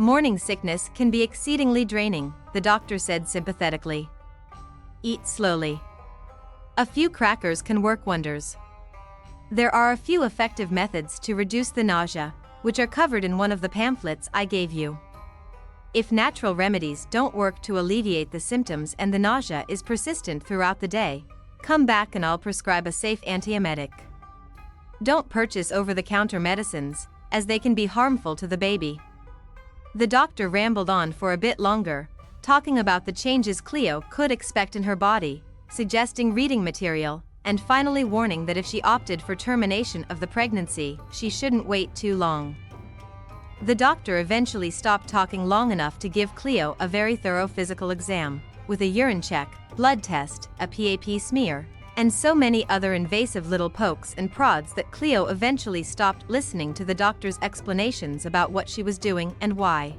Morning sickness can be exceedingly draining, the doctor said sympathetically. Eat slowly. A few crackers can work wonders. There are a few effective methods to reduce the nausea, which are covered in one of the pamphlets I gave you. If natural remedies don't work to alleviate the symptoms and the nausea is persistent throughout the day, come back and I'll prescribe a safe antiemetic. Don't purchase over-the-counter medicines, as they can be harmful to the baby. The doctor rambled on for a bit longer, talking about the changes Cleo could expect in her body, suggesting reading material, and finally warning that if she opted for termination of the pregnancy, she shouldn't wait too long. The doctor eventually stopped talking long enough to give Cleo a very thorough physical exam, with a urine check, blood test, a PAP smear, and so many other invasive little pokes and prods that Cleo eventually stopped listening to the doctor's explanations about what she was doing and why.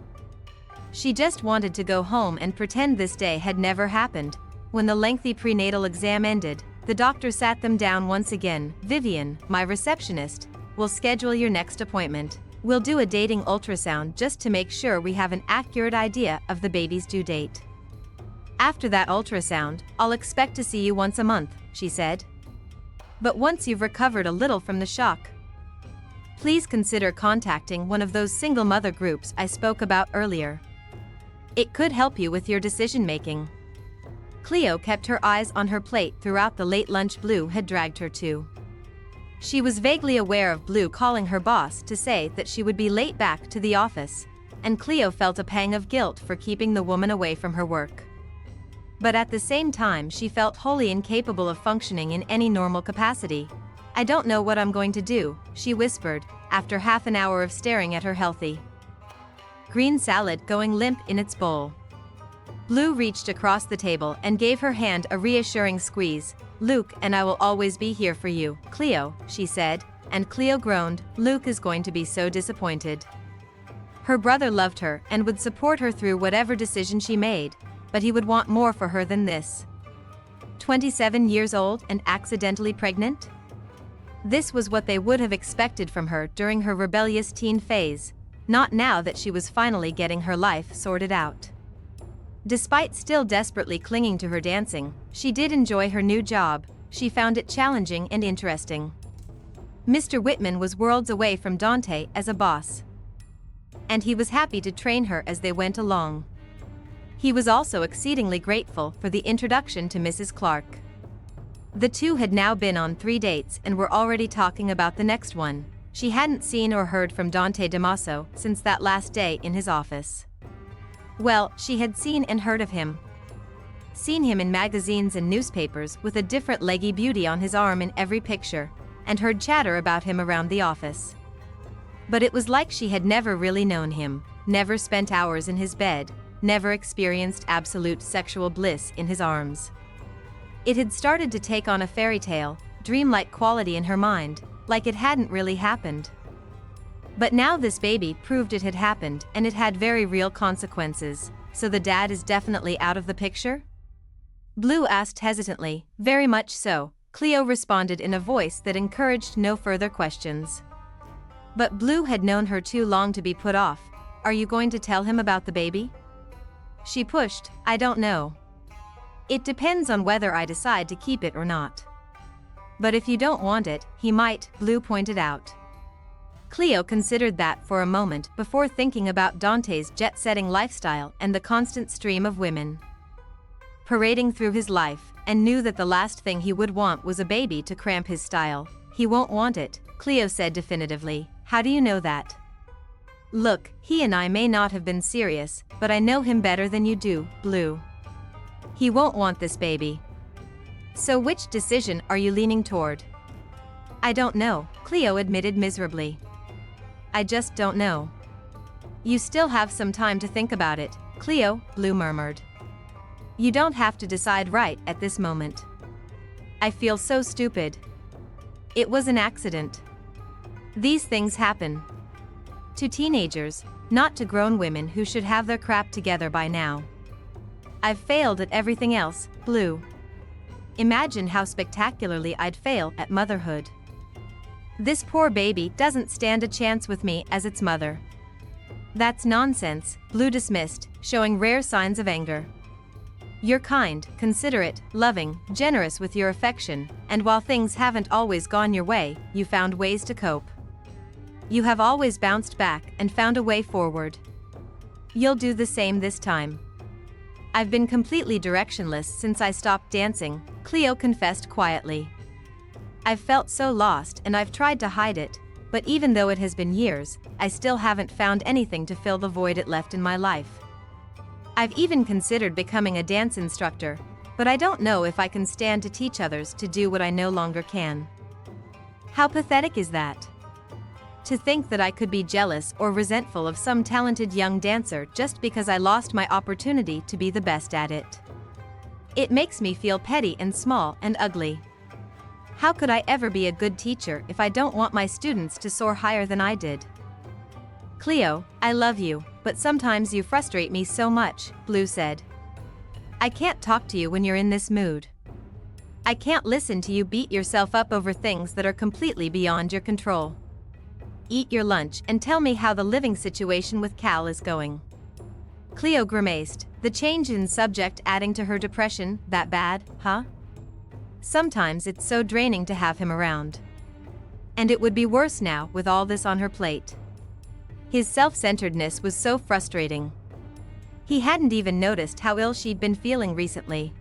She just wanted to go home and pretend this day had never happened. When the lengthy prenatal exam ended, the doctor sat them down once again. Vivian, my receptionist, will schedule your next appointment. We'll do a dating ultrasound just to make sure we have an accurate idea of the baby's due date. After that ultrasound, I'll expect to see you once a month, she said. But once you've recovered a little from the shock, please consider contacting one of those single mother groups I spoke about earlier. It could help you with your decision-making. Cleo kept her eyes on her plate throughout the late lunch Blue had dragged her to. She was vaguely aware of Blue calling her boss to say that she would be late back to the office, and Cleo felt a pang of guilt for keeping the woman away from her work. But at the same time she felt wholly incapable of functioning in any normal capacity. I don't know what I'm going to do, she whispered, after half an hour of staring at her healthy green salad going limp in its bowl. Blue reached across the table and gave her hand a reassuring squeeze. Luke and I will always be here for you, Cleo, she said, and Cleo groaned. Luke is going to be so disappointed. Her brother loved her and would support her through whatever decision she made, but he would want more for her than this. 27 years old and accidentally pregnant? This was what they would have expected from her during her rebellious teen phase, not now that she was finally getting her life sorted out. Despite still desperately clinging to her dancing, she did enjoy her new job. She found it challenging and interesting. Mr. Whitman was worlds away from Dante as a boss, and he was happy to train her as they went along. He was also exceedingly grateful for the introduction to Mrs. Clark. The two had now been on 3 dates and were already talking about the next one. She hadn't seen or heard from Dante Damaso since that last day in his office. Well, she had seen and heard of him. Seen him in magazines and newspapers with a different leggy beauty on his arm in every picture, and heard chatter about him around the office. But it was like she had never really known him, never spent hours in his bed, never experienced absolute sexual bliss in his arms. It had started to take on a fairy tale, dreamlike quality in her mind, like it hadn't really happened. But now this baby proved it had happened, and it had very real consequences. So the dad is definitely out of the picture? Blue asked hesitantly. Very much so, Cleo responded in a voice that encouraged no further questions. But Blue had known her too long to be put off. Are you going to tell him about the baby? She pushed. I don't know. It depends on whether I decide to keep it or not. But if you don't want it, he might, Blue pointed out. Cleo considered that for a moment before thinking about Dante's jet-setting lifestyle and the constant stream of women parading through his life, and knew that the last thing he would want was a baby to cramp his style. He won't want it, Cleo said definitively. How do you know that? Look, he and I may not have been serious, but I know him better than you do, Blue. He won't want this baby. So which decision are you leaning toward? I don't know, Cleo admitted miserably. I just don't know. You still have some time to think about it, Cleo, Blue murmured. You don't have to decide right at this moment. I feel so stupid. It was an accident. These things happen to teenagers, not to grown women who should have their crap together by now. I've failed at everything else, Blue. Imagine how spectacularly I'd fail at motherhood. This poor baby doesn't stand a chance with me as its mother. That's nonsense, Blue dismissed, showing rare signs of anger. You're kind, considerate, loving, generous with your affection, and while things haven't always gone your way, you found ways to cope. You have always bounced back and found a way forward. You'll do the same this time. I've been completely directionless since I stopped dancing, Cleo confessed quietly. I've felt so lost and I've tried to hide it, but even though it has been years, I still haven't found anything to fill the void it left in my life. I've even considered becoming a dance instructor, but I don't know if I can stand to teach others to do what I no longer can. How pathetic is that? To think that I could be jealous or resentful of some talented young dancer just because I lost my opportunity to be the best at it. It makes me feel petty and small and ugly. How could I ever be a good teacher if I don't want my students to soar higher than I did? Cleo, I love you, but sometimes you frustrate me so much, Blue said. I can't talk to you when you're in this mood. I can't listen to you beat yourself up over things that are completely beyond your control. Eat your lunch and tell me how the living situation with Cal is going. Cleo grimaced, the change in subject adding to her depression. That bad, huh? Sometimes it's so draining to have him around. And it would be worse now with all this on her plate. His self-centeredness was so frustrating. He hadn't even noticed how ill she'd been feeling recently.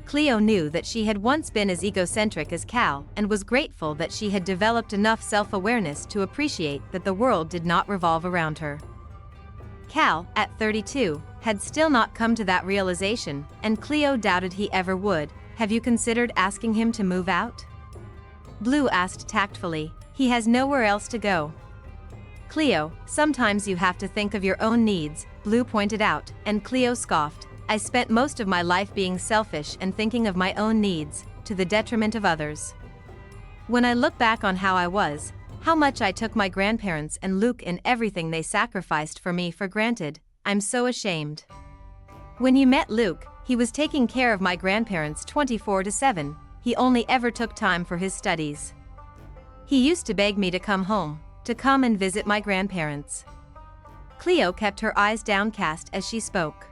Cleo knew that she had once been as egocentric as Cal and was grateful that she had developed enough self-awareness to appreciate that the world did not revolve around her. Cal, at 32, had still not come to that realization, and Cleo doubted he ever would. Have you considered asking him to move out? Blue asked tactfully. He has nowhere else to go. Cleo, sometimes you have to think of your own needs, Blue pointed out, and Cleo scoffed. I spent most of my life being selfish and thinking of my own needs, to the detriment of others. When I look back on how I was, how much I took my grandparents and Luke and everything they sacrificed for me for granted, I'm so ashamed. When you met Luke, he was taking care of my grandparents 24/7, he only ever took time for his studies. He used to beg me to come home, to come and visit my grandparents. Cleo kept her eyes downcast as she spoke.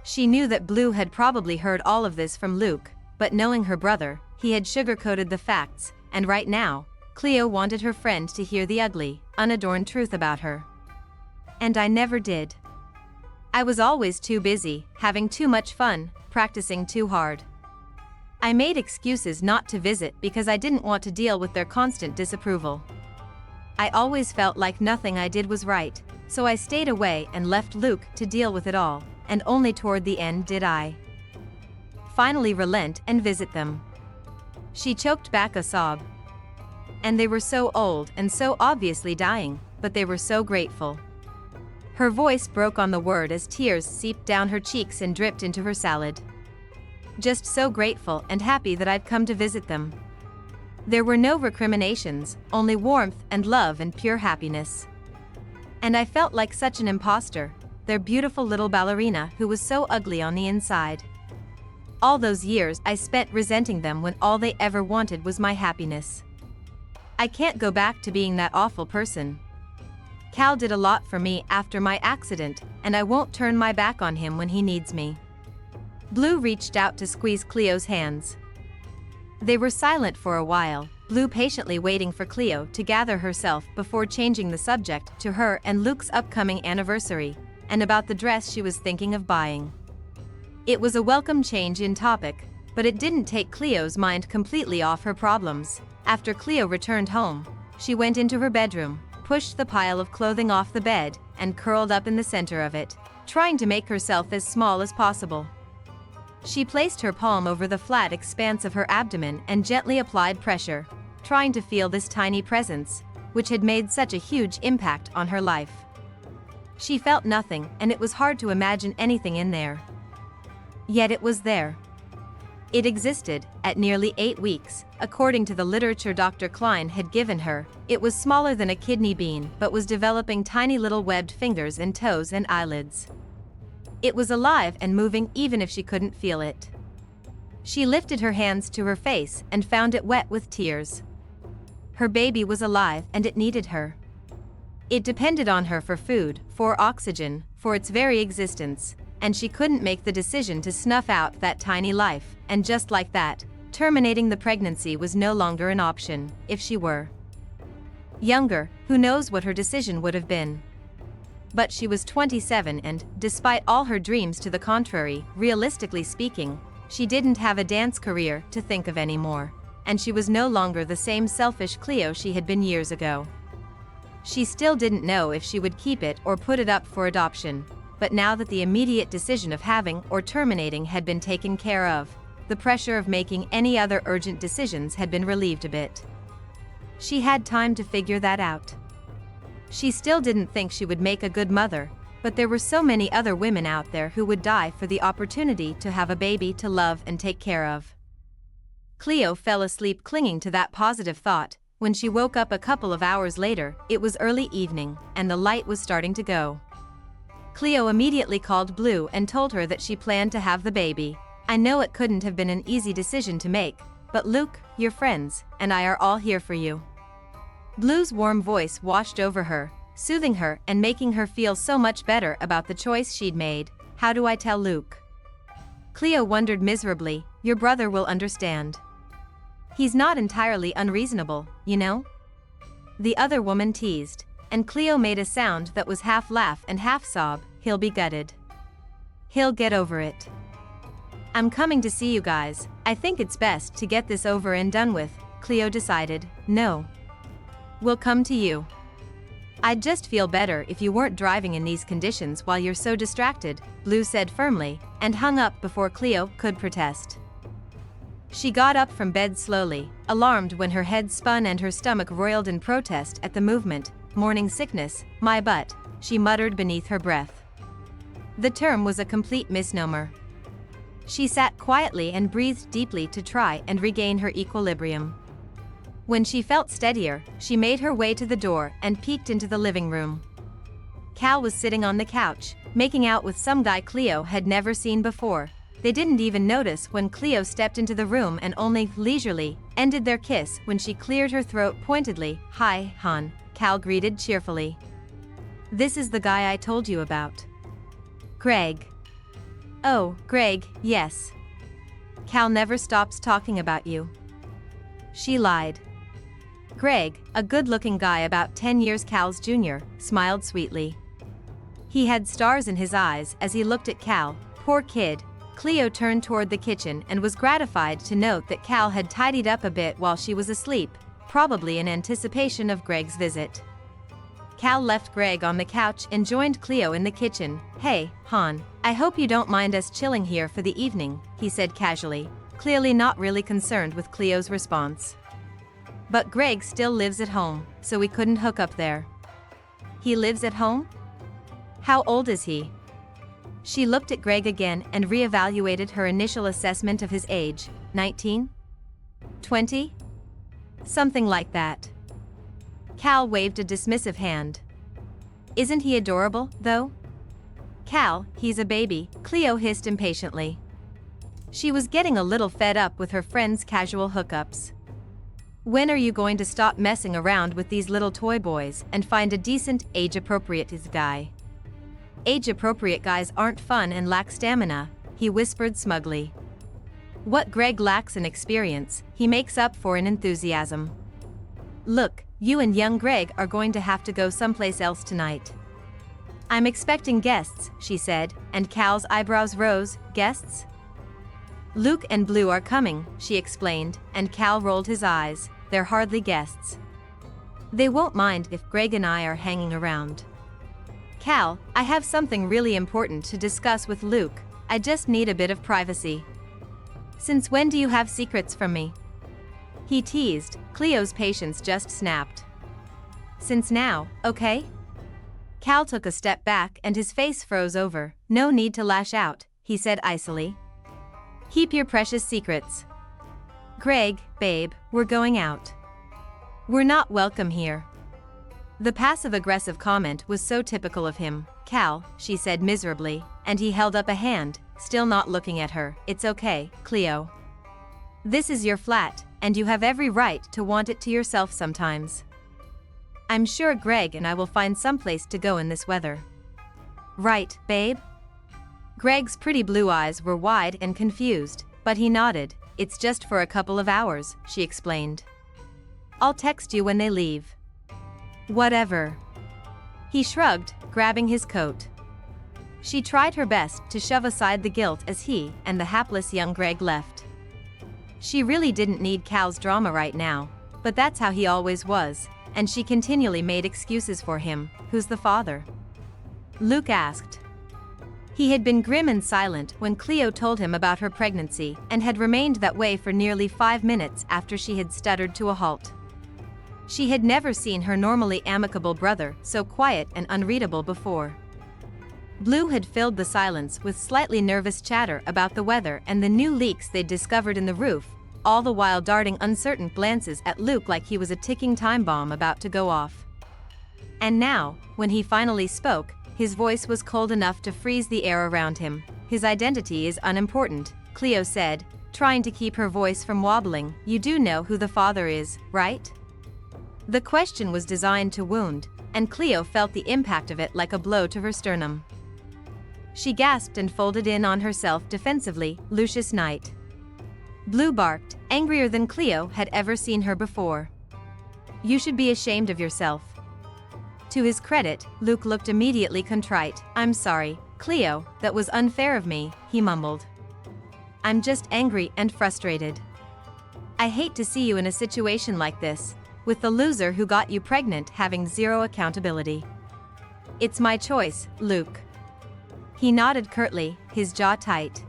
She knew that Blue had probably heard all of this from Luke, but knowing her brother, he had sugarcoated the facts, and right now, Cleo wanted her friend to hear the ugly, unadorned truth about her. And I never did. I was always too busy, having too much fun, practicing too hard. I made excuses not to visit because I didn't want to deal with their constant disapproval. I always felt like nothing I did was right, so I stayed away and left Luke to deal with it all, and only toward the end did I finally relent and visit them. She choked back a sob. And they were so old and so obviously dying, but they were so grateful. Her voice broke on the word as tears seeped down her cheeks and dripped into her salad. Just so grateful and happy that I'd come to visit them. There were no recriminations, only warmth and love and pure happiness. And I felt like such an imposter, their beautiful little ballerina who was so ugly on the inside. All those years I spent resenting them when all they ever wanted was my happiness. I can't go back to being that awful person. Cal did a lot for me after my accident, and I won't turn my back on him when he needs me. Blue reached out to squeeze Cleo's hands. They were silent for a while, Blue patiently waiting for Cleo to gather herself before changing the subject to her and Luke's upcoming anniversary, and about the dress she was thinking of buying. It was a welcome change in topic, but it didn't take Cleo's mind completely off her problems. After Cleo returned home, she went into her bedroom, pushed the pile of clothing off the bed, and curled up in the center of it, trying to make herself as small as possible. She placed her palm over the flat expanse of her abdomen and gently applied pressure, trying to feel this tiny presence, which had made such a huge impact on her life. She felt nothing, and it was hard to imagine anything in there. Yet it was there. It existed, at nearly 8 weeks, according to the literature Dr. Klein had given her. It was smaller than a kidney bean but was developing tiny little webbed fingers and toes and eyelids. It was alive and moving even if she couldn't feel it. She lifted her hands to her face and found it wet with tears. Her baby was alive and it needed her. It depended on her for food, for oxygen, for its very existence, and she couldn't make the decision to snuff out that tiny life, and just like that, terminating the pregnancy was no longer an option. If she were younger, who knows what her decision would have been. But she was 27 and, despite all her dreams to the contrary, realistically speaking, she didn't have a dance career to think of anymore, and she was no longer the same selfish Cleo she had been years ago. She still didn't know if she would keep it or put it up for adoption, but now that the immediate decision of having or terminating had been taken care of, the pressure of making any other urgent decisions had been relieved a bit. She had time to figure that out. She still didn't think she would make a good mother, but there were so many other women out there who would die for the opportunity to have a baby to love and take care of. Cleo fell asleep clinging to that positive thought. When she woke up a couple of hours later, it was early evening, and the light was starting to go. Cleo immediately called Blue and told her that she planned to have the baby. I know it couldn't have been an easy decision to make, but Luke, your friends, and I are all here for you. Blue's warm voice washed over her, soothing her and making her feel so much better about the choice she'd made. How do I tell Luke? Cleo wondered miserably. Your brother will understand. He's not entirely unreasonable, you know? The other woman teased, and Cleo made a sound that was half laugh and half sob. He'll be gutted. He'll get over it. I'm coming to see you guys. I think it's best to get this over and done with, Cleo decided. No. We'll come to you. I'd just feel better if you weren't driving in these conditions while you're so distracted, Blue said firmly, and hung up before Cleo could protest. She got up from bed slowly, alarmed when her head spun and her stomach roiled in protest at the movement. Morning sickness, my butt, she muttered beneath her breath. The term was a complete misnomer. She sat quietly and breathed deeply to try and regain her equilibrium. When she felt steadier, she made her way to the door and peeked into the living room. Cal was sitting on the couch, making out with some guy Cleo had never seen before. They didn't even notice when Cleo stepped into the room and only leisurely ended their kiss when she cleared her throat pointedly. Hi, hon, Cal greeted cheerfully. This is the guy I told you about. Greg. Oh, Greg, yes. Cal never stops talking about you. She lied. Greg, a good-looking guy about 10 years Cal's junior, smiled sweetly. He had stars in his eyes as he looked at Cal. Poor kid. Cleo turned toward the kitchen and was gratified to note that Cal had tidied up a bit while she was asleep, probably in anticipation of Greg's visit. Cal left Greg on the couch and joined Cleo in the kitchen. Hey, hon, I hope you don't mind us chilling here for the evening, he said casually, clearly not really concerned with Cleo's response. But Greg still lives at home, so we couldn't hook up there. He lives at home? How old is he? She looked at Greg again and reevaluated her initial assessment of his age. 19? 20? Something like that. Cal waved a dismissive hand. Isn't he adorable, though? Cal, he's a baby, Cleo hissed impatiently. She was getting a little fed up with her friends' casual hookups. When are you going to stop messing around with these little toy boys and find a decent, age-appropriate guy? Age-appropriate guys aren't fun and lack stamina, he whispered smugly. What Greg lacks in experience, he makes up for in enthusiasm. Look, you and young Greg are going to have to go someplace else tonight. I'm expecting guests, she said, and Cal's eyebrows rose. Guests? Luke and Blue are coming, she explained, and Cal rolled his eyes. They're hardly guests. They won't mind if Greg and I are hanging around. Cal, I have something really important to discuss with Luke. I just need a bit of privacy. Since when do you have secrets from me? He teased. Cleo's patience just snapped. Since now, okay? Cal took a step back and his face froze over. No need to lash out, he said icily. Keep your precious secrets. Greg, babe, we're going out. We're not welcome here. The passive-aggressive comment was so typical of him. Cal, she said miserably, and he held up a hand, still not looking at her. It's okay, Cleo. This is your flat, and you have every right to want it to yourself sometimes. I'm sure Greg and I will find someplace to go in this weather. Right, babe? Greg's pretty blue eyes were wide and confused, but he nodded. It's just for a couple of hours, she explained. I'll text you when they leave. Whatever. He shrugged, grabbing his coat. She tried her best to shove aside the guilt as he and the hapless young Greg left. She really didn't need Cal's drama right now, but that's how he always was, and she continually made excuses for him. Who's the father? Luke asked. He had been grim and silent when Cleo told him about her pregnancy and had remained that way for nearly 5 minutes after she had stuttered to a halt. She had never seen her normally amicable brother so quiet and unreadable before. Blue had filled the silence with slightly nervous chatter about the weather and the new leaks they'd discovered in the roof, all the while darting uncertain glances at Luke like he was a ticking time bomb about to go off. And now, when he finally spoke, his voice was cold enough to freeze the air around him. His identity is unimportant, Cleo said, trying to keep her voice from wobbling. You do know who the father is, right? The question was designed to wound, and Cleo felt the impact of it like a blow to her sternum. She gasped and folded in on herself defensively. Lucius Knight. Blue barked, angrier than Cleo had ever seen her before. You should be ashamed of yourself. To his credit, Luke looked immediately contrite. I'm sorry, Cleo, that was unfair of me, he mumbled. I'm just angry and frustrated. I hate to see you in a situation like this, with the loser who got you pregnant having zero accountability. It's my choice, Luke. He nodded curtly, his jaw tight.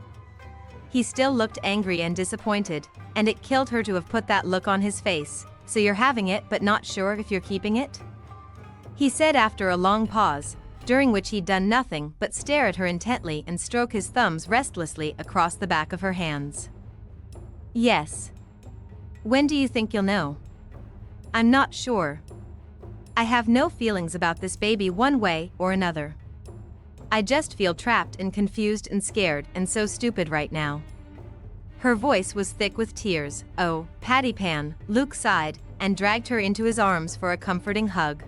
He still looked angry and disappointed, and it killed her to have put that look on his face. So you're having it but not sure if you're keeping it? He said after a long pause, during which he'd done nothing but stare at her intently and stroke his thumbs restlessly across the back of her hands. Yes. When do you think you'll know? I'm not sure. I have no feelings about this baby one way or another. I just feel trapped and confused and scared and so stupid right now. Her voice was thick with tears. Oh, Patty Pan, Luke sighed and dragged her into his arms for a comforting hug.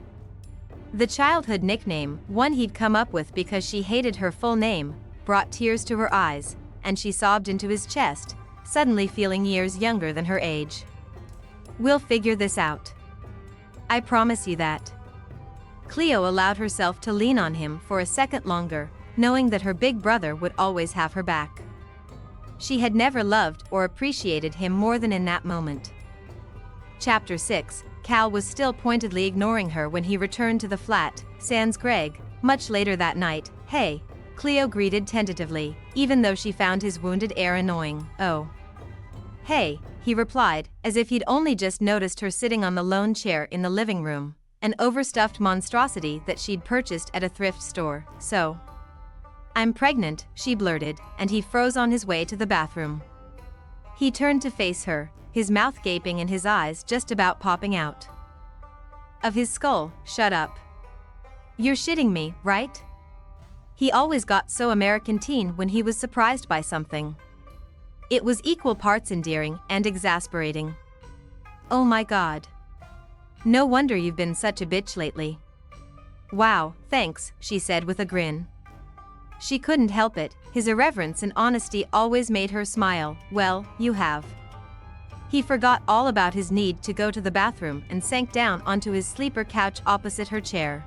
The childhood nickname, one he'd come up with because she hated her full name, brought tears to her eyes, and she sobbed into his chest, suddenly feeling years younger than her age. We'll figure this out. I promise you that. Cleo allowed herself to lean on him for a second longer, knowing that her big brother would always have her back. She had never loved or appreciated him more than in that moment. Chapter 6. Cal was still pointedly ignoring her when he returned to the flat, sans Greg, much later that night. Hey, Cleo greeted tentatively, even though she found his wounded air annoying. Oh. Hey, he replied, as if he'd only just noticed her sitting on the lone chair in the living room, an overstuffed monstrosity that she'd purchased at a thrift store. So. I'm pregnant, she blurted, and he froze on his way to the bathroom. He turned to face her, his mouth gaping and his eyes just about popping out of his skull. Shut up. You're shitting me, right? He always got so American teen when he was surprised by something. It was equal parts endearing and exasperating. Oh my God. No wonder you've been such a bitch lately. Wow, thanks, she said with a grin. She couldn't help it, his irreverence and honesty always made her smile. Well, you have. He forgot all about his need to go to the bathroom and sank down onto his sleeper couch opposite her chair.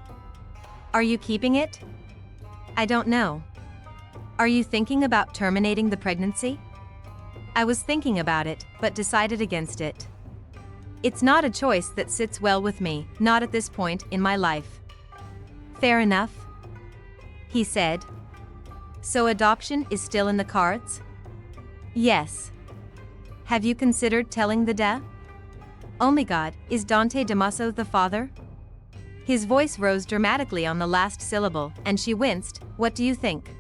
Are you keeping it? I don't know. Are you thinking about terminating the pregnancy? I was thinking about it, but decided against it. It's not a choice that sits well with me, not at this point in my life. Fair enough, he said. So adoption is still in the cards? Yes. Have you considered telling the DA? Oh my God, is Dante Damaso the father? His voice rose dramatically on the last syllable, and she winced. What do you think?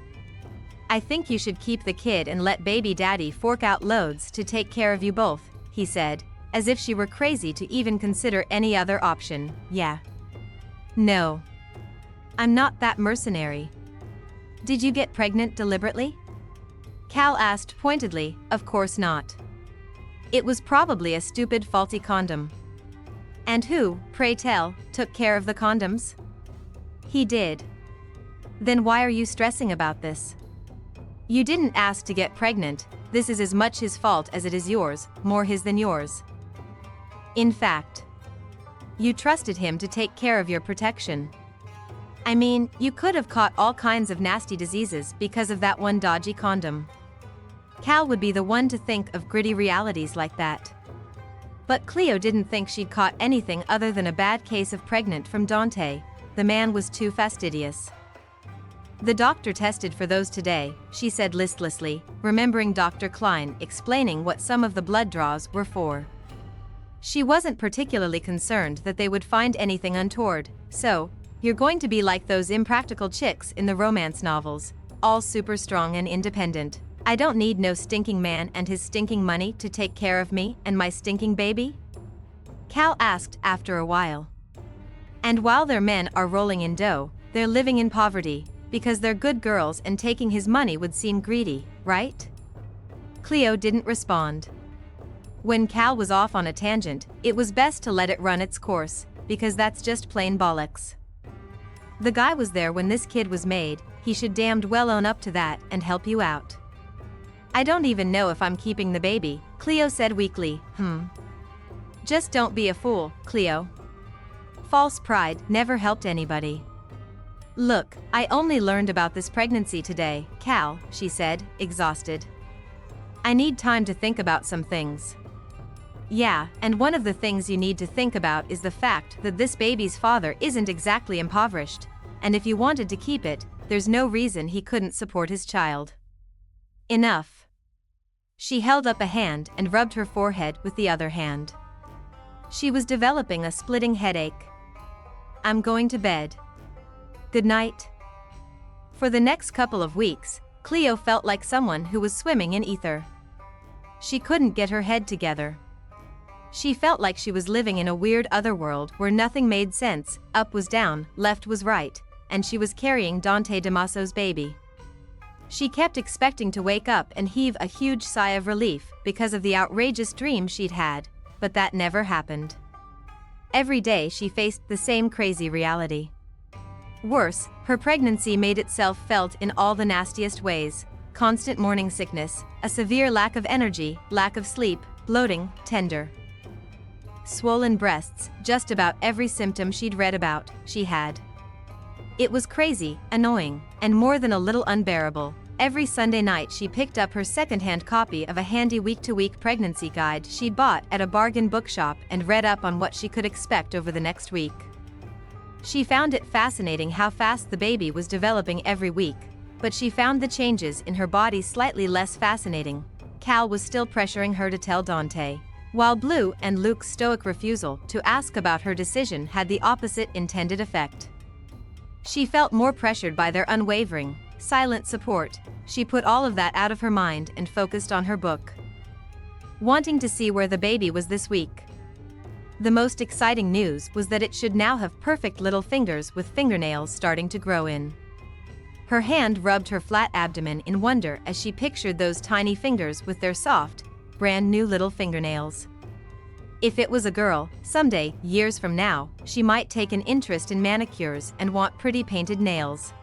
I think you should keep the kid and let baby daddy fork out loads to take care of you both, he said, as if she were crazy to even consider any other option. Yeah. No. I'm not that mercenary. Did you get pregnant deliberately? Cal asked pointedly. Of course not. It was probably a stupid faulty condom. And who, pray tell, took care of the condoms? He did. Then why are you stressing about this? You didn't ask to get pregnant. This is as much his fault as it is yours, more his than yours. In fact, you trusted him to take care of your protection. I mean, you could have caught all kinds of nasty diseases because of that one dodgy condom. Cal would be the one to think of gritty realities like that. But Cleo didn't think she'd caught anything other than a bad case of pregnant from Dante. The man was too fastidious. The doctor tested for those today, she said listlessly, remembering Dr. Klein explaining what some of the blood draws were for. She wasn't particularly concerned that they would find anything untoward. So, you're going to be like those impractical chicks in the romance novels, all super strong and independent. I don't need no stinking man and his stinking money to take care of me and my stinking baby? Cal asked after a while. And while their men are rolling in dough, they're living in poverty, because they're good girls and taking his money would seem greedy, right? Cleo didn't respond. When Cal was off on a tangent, it was best to let it run its course, because that's just plain bollocks. The guy was there when this kid was made, he should damned well own up to that and help you out. I don't even know if I'm keeping the baby, Cleo said weakly. Just don't be a fool, Cleo. False pride never helped anybody. Look, I only learned about this pregnancy today, Cal, she said, exhausted. I need time to think about some things. Yeah, and one of the things you need to think about is the fact that this baby's father isn't exactly impoverished, and if you wanted to keep it, there's no reason he couldn't support his child. Enough. She held up a hand and rubbed her forehead with the other hand. She was developing a splitting headache. I'm going to bed. Good night. For the next couple of weeks, Cleo felt like someone who was swimming in ether. She couldn't get her head together. She felt like she was living in a weird otherworld where nothing made sense, up was down, left was right, and she was carrying Dante Damaso's baby. She kept expecting to wake up and heave a huge sigh of relief because of the outrageous dream she'd had, but that never happened. Every day she faced the same crazy reality. Worse, her pregnancy made itself felt in all the nastiest ways: constant morning sickness, a severe lack of energy, lack of sleep, bloating, tender, swollen breasts, just about every symptom she'd read about, she had. It was crazy, annoying, and more than a little unbearable. Every Sunday night she picked up her second-hand copy of a handy week-to-week pregnancy guide she'd bought at a bargain bookshop and read up on what she could expect over the next week. She found it fascinating how fast the baby was developing every week, but she found the changes in her body slightly less fascinating. Cal was still pressuring her to tell Dante, while Blue and Luke's stoic refusal to ask about her decision had the opposite intended effect. She felt more pressured by their unwavering, silent support. She put all of that out of her mind and focused on her book, wanting to see where the baby was this week. The most exciting news was that it should now have perfect little fingers with fingernails starting to grow in. Her hand rubbed her flat abdomen in wonder as she pictured those tiny fingers with their soft, brand new little fingernails. If it was a girl, someday, years from now, she might take an interest in manicures and want pretty painted nails.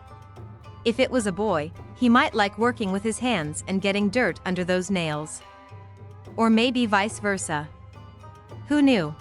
If it was a boy, he might like working with his hands and getting dirt under those nails. Or maybe vice versa. Who knew?